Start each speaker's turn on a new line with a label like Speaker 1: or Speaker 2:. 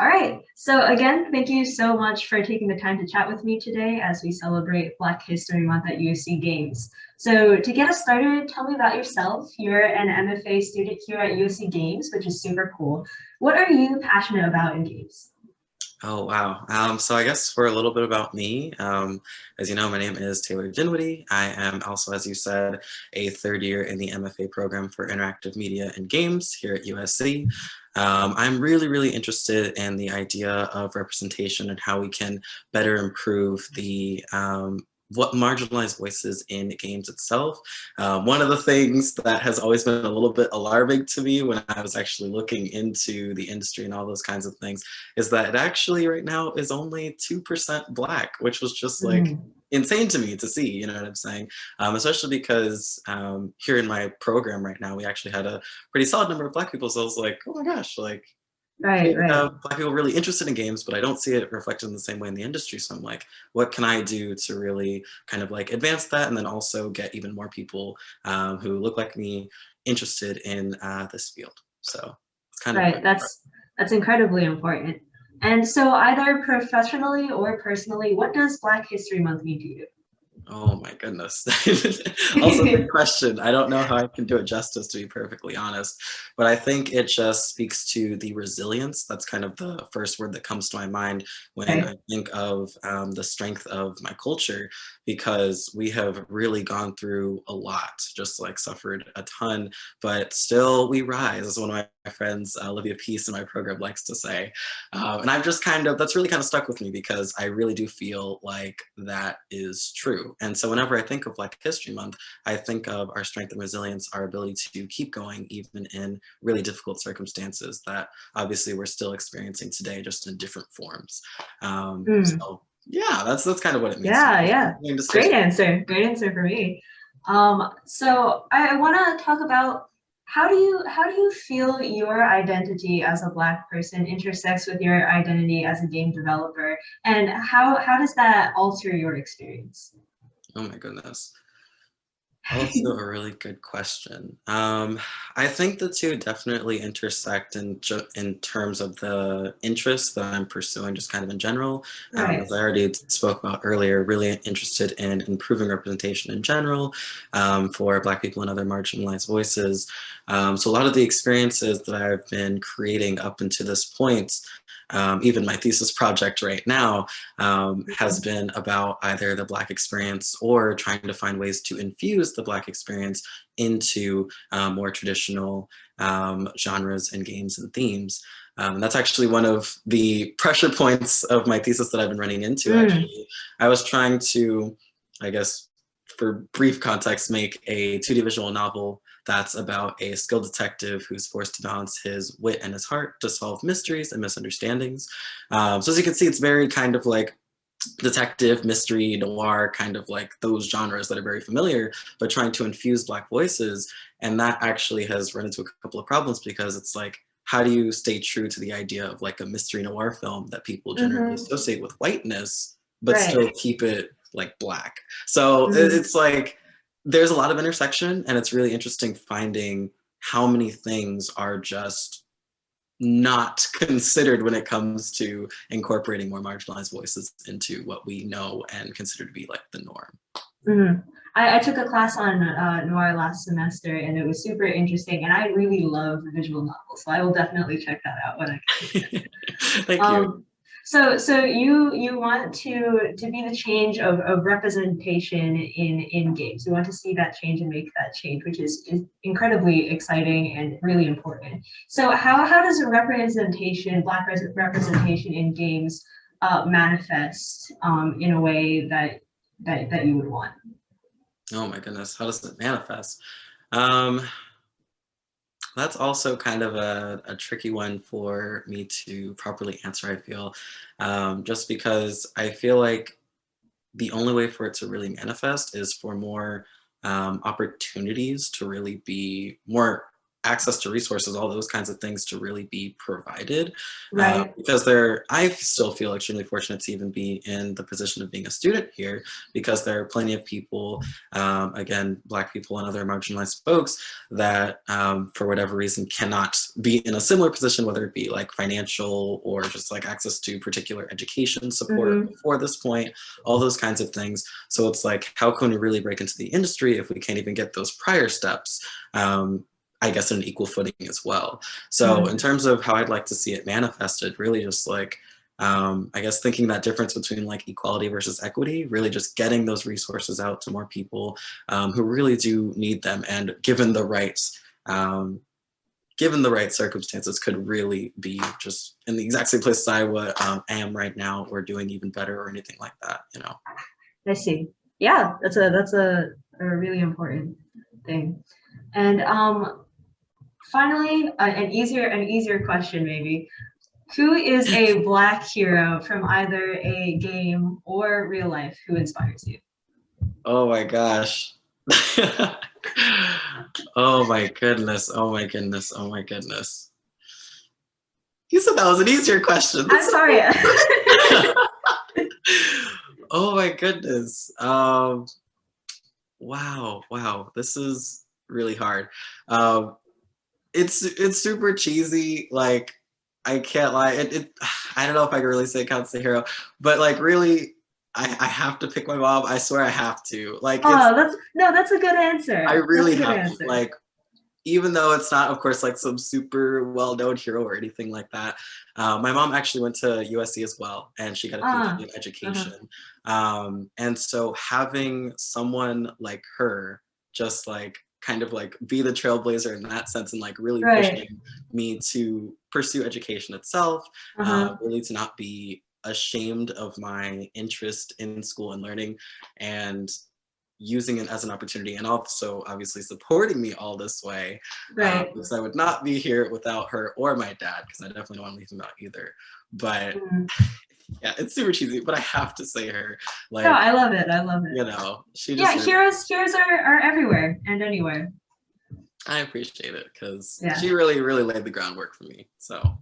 Speaker 1: All right. So again, thank you so much for taking the time to chat with me today as we celebrate Black History Month at USC Games. So to get us started, tell me about yourself. You're an MFA student here at USC Games, which is super cool. What are you passionate about in games?
Speaker 2: Oh, wow. So I guess for a little bit about me, as you know, my name is Taylor Dinwiddie. I am also, as you said, a third year in the MFA program for Interactive Media and Games here at USC. I'm really interested in the idea of representation and how we can better improve the what marginalized voices in games itself. One of the things that has always been a little bit alarming to me when I was actually looking into the industry and all those kinds of things is that it actually right now is only 2% Black, which was just like insane to me to see, you know what I'm saying? Especially because here in my program right now, we actually had a pretty solid number of Black people. So I was like, oh my gosh, like
Speaker 1: Right, right.
Speaker 2: Black people really interested in games, but I don't see it reflected in the same way in the industry. So I'm like, what can I do to really kind of like advance that and then also get even more people who look like me interested in this field? So it's kind of
Speaker 1: Right. That's incredibly important. And so either professionally or personally, what does Black History Month mean to
Speaker 2: Oh my goodness. Also, good
Speaker 1: you?
Speaker 2: question. I don't know how I can do it justice, to be perfectly honest, but I think it just speaks to the resilience. That's kind of the first word that comes to my mind when I
Speaker 1: Right.
Speaker 2: think of the strength of my culture, because we have really gone through a lot, just like suffered a ton, but still we rise, as one of my friends, Olivia Peace in my program likes to say. And I've just kind of, that's really kind of stuck with me because I really do feel like that is true. And so whenever I think of Black History Month, I think of our strength and resilience, our ability to keep going even in really difficult circumstances that obviously we're still experiencing today, just in different forms.
Speaker 1: Mm.
Speaker 2: So yeah, that's kind of what it means to
Speaker 1: Yeah,
Speaker 2: me.
Speaker 1: yeah.
Speaker 2: Going to switch.
Speaker 1: Great answer. Great answer for me. So I want to talk about how do you feel your identity as a Black person intersects with your identity as a game developer, and how does that alter your experience?
Speaker 2: Oh my goodness. Also a really good question. I think the two definitely intersect in terms of the interests that I'm pursuing, just kind of in general.
Speaker 1: Right.
Speaker 2: As I already spoke about earlier, really interested in improving representation in general for Black people and other marginalized voices. So a lot of the experiences that I've been creating up until this point, even my thesis project right now, has been about either the Black experience or trying to find ways to infuse the Black experience into more traditional genres and games and themes. That's actually one of the pressure points of my thesis that I've been running into,
Speaker 1: Mm.
Speaker 2: actually. I was trying to, I guess, for brief context, make a 2D visual novel that's about a skilled detective who's forced to balance his wit and his heart to solve mysteries and misunderstandings. So as you can see, it's very kind of like detective, mystery, noir, kind of like those genres that are very familiar, but trying to infuse Black voices. And that actually has run into a couple of problems because it's like, how do you stay true to the idea of like a mystery noir film that people generally
Speaker 1: Mm-hmm.
Speaker 2: associate with whiteness, but
Speaker 1: Right.
Speaker 2: still keep it like Black? So
Speaker 1: Mm-hmm.
Speaker 2: it's like, there's a lot of intersection, and it's really interesting finding how many things are just not considered when it comes to incorporating more marginalized voices into what we know and consider to be like the norm.
Speaker 1: Mm-hmm. I took a class on noir last semester, and it was super interesting. And I really love visual novels, so I will definitely check that out when I get a chance.
Speaker 2: Thank you.
Speaker 1: Um, so you want to be the change of representation in games. You want to see that change and make that change, which is incredibly exciting and really important. So how does a representation, representation in games manifest in a way that you would want?
Speaker 2: Oh my goodness, how does it manifest? Um, that's also kind of a tricky one for me to properly answer, I feel, just because I feel like the only way for it to really manifest is for more opportunities to really be more access to resources, all those kinds of things to really be provided.
Speaker 1: Right.
Speaker 2: Because I still feel extremely fortunate to even be in the position of being a student here, because there are plenty of people, again, Black people and other marginalized folks that for whatever reason cannot be in a similar position, whether it be like financial or just like access to particular education support before this point, all those kinds of things. So it's like, how can we really break into the industry if we can't even get those prior steps? I guess in an equal footing as well. So in terms of how I'd like to see it manifested, really just like, I guess thinking that difference between like equality versus equity, really just getting those resources out to more people who really do need them, and given the right circumstances, could really be just in the exact same place I am right now, or doing even better or anything like that, you know.
Speaker 1: I see. Yeah, that's a really important thing. And finally, an easier question maybe. Who is a Black hero from either a game or real life who inspires you?
Speaker 2: Oh my gosh. Oh my goodness. Oh my goodness. Oh my goodness. You said that was an easier question.
Speaker 1: I'm sorry.
Speaker 2: Oh my goodness. Wow. This is really hard. It's super cheesy. Like, I can't lie. I don't know if I can really say it counts the hero, but like really, I have to pick my mom. I swear I have to. Like,
Speaker 1: that's a good answer.
Speaker 2: I really have to. Like, even though it's not, of course, like some super well-known hero or anything like that. My mom actually went to USC as well, and she got a PhD in education. And so having someone like her just like kind of like be the trailblazer in that sense, and like really pushing me to pursue education itself, really to not be ashamed of my interest in school and learning, and using it as an opportunity, and also obviously supporting me all this way, because I would not be here without her or my dad, because I definitely don't want to leave him out either. But yeah, it's super cheesy, but I have to say her. Like,
Speaker 1: no, I love it.
Speaker 2: You know, she just
Speaker 1: heroes are everywhere and anywhere.
Speaker 2: I appreciate it, because she really laid the groundwork for me. So